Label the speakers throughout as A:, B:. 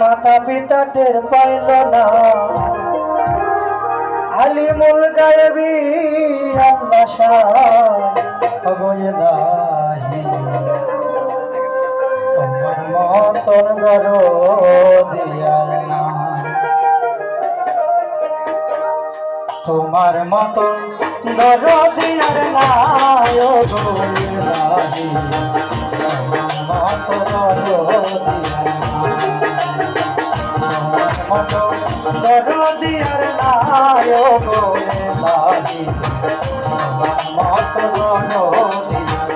A: মাতা পিতা টের পাইল না, আলিমুল গায়েবী আল্লাহ শাহি তোমার মতন দরদিয়ার না, তোমার মতন দরদিয়ার নাই ও গো ইলাহি, তোমার মতন দরদিয়ার দরদিয়ার নাই ও গো ইলাহি, তোমার মতন দরদিয়ার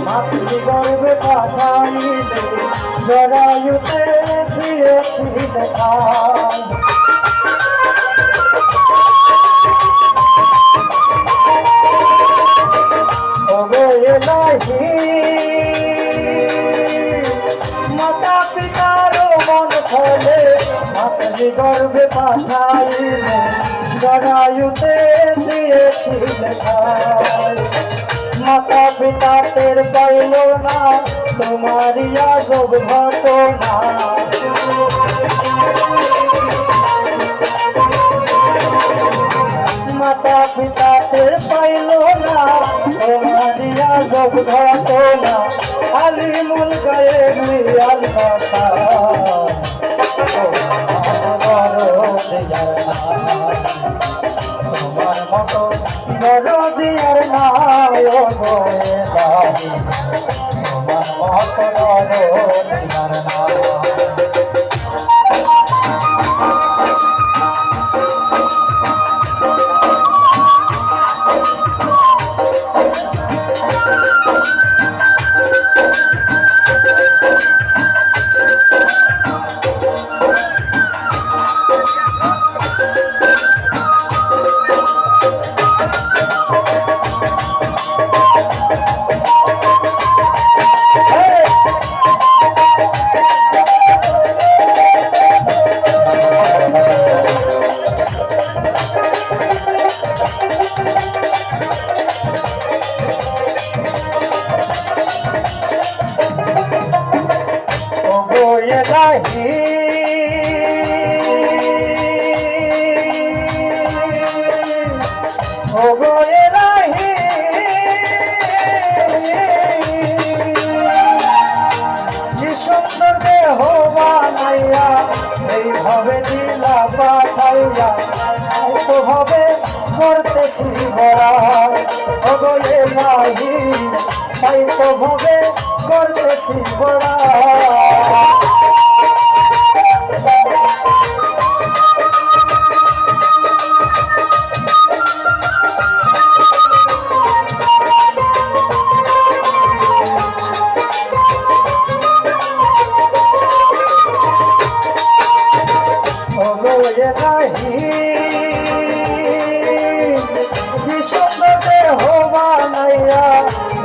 A: মাতৃ গর্ভে পাঠাইলে জরায়ুতে দিয়েছিলে খাই, ওগো ইলাহি মাতা পিতার মন ফলে মাতৃ গর্ভে পাঠাইলে জরায়ুতে দিয়েছিলে খাই, মাতা পিতা টের পাইল না তোমারি আজব ঘটনা, মাতা পিতা টের পাইল না তোমারি আজব ঘটনা, আলিমুল গায়েবী আল্লাহ তোমার মতো দরদিয়ার নাই ও গো ইলাহি, তোমার মতো দরদিয়ার নাই। ওগো ইলাহি কি সুন্দর দেহ বানাইয়া এইভাবে দিলা পাঠাইয়া, তো ভাবে করতেছি বড়া, ওগো ইলাহি তাই তো ভাবে করতেছি বড়া,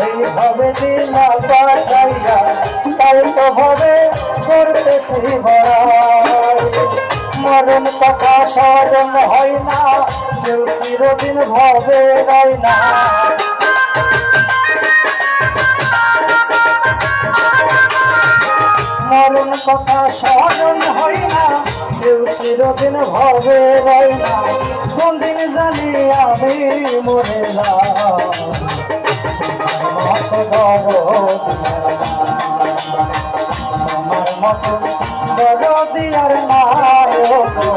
A: এইভাবে দিলা পাঠাইয়া তাই তো ভাবে করতেছি বড়াই, মরণ কথা স্মরণ হয় না কেউ চিরদিন ভাবে রয় না, মরণ কথা স্মরণ হয় না কেউ চিরদিন ভবে রয় না কোন দিন জানি আমি মরে যাই মতো তোমার মতো বড় দিয়ার নাই মতো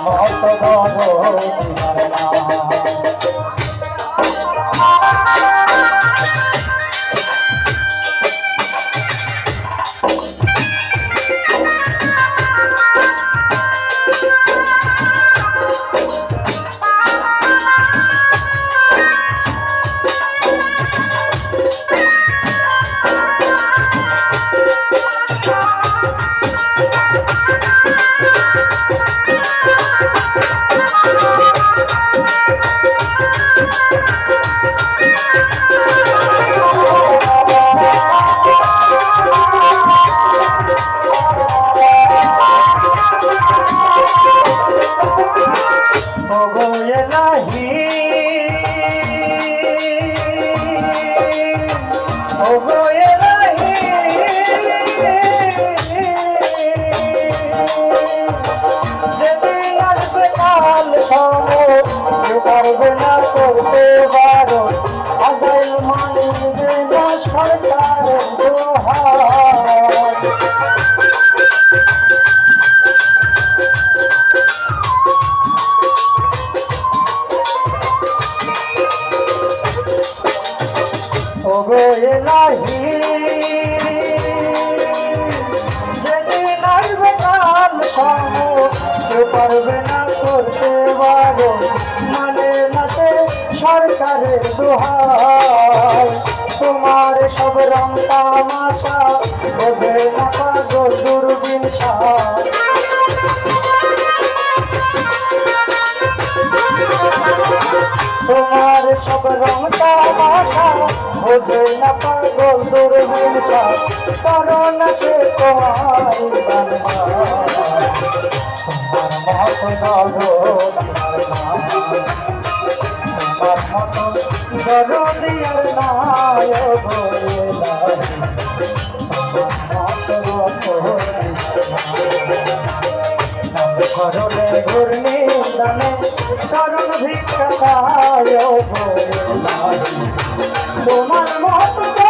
A: বড় দিয়ার পারবে না করতে পারো আজাইল মানবে না সরকারের দোহাই ওগো এলাহি যেদিন আসবে কাল সময় কেউ পারবে না করতে পারো মানে না সে সরকারের দোহাই তোমার সব রং তামাশা বোঝে না পাগল দূরবীন তোমার সব রং তামাশা বোঝে না পাগল দূরবীন চরণ সে তোমার তোমার মতো তোমার মতো দরদিয়ার নায়ক চরণে ঘূর্ণি দানে চরণ ভিক্ষা চায় তোমার মতো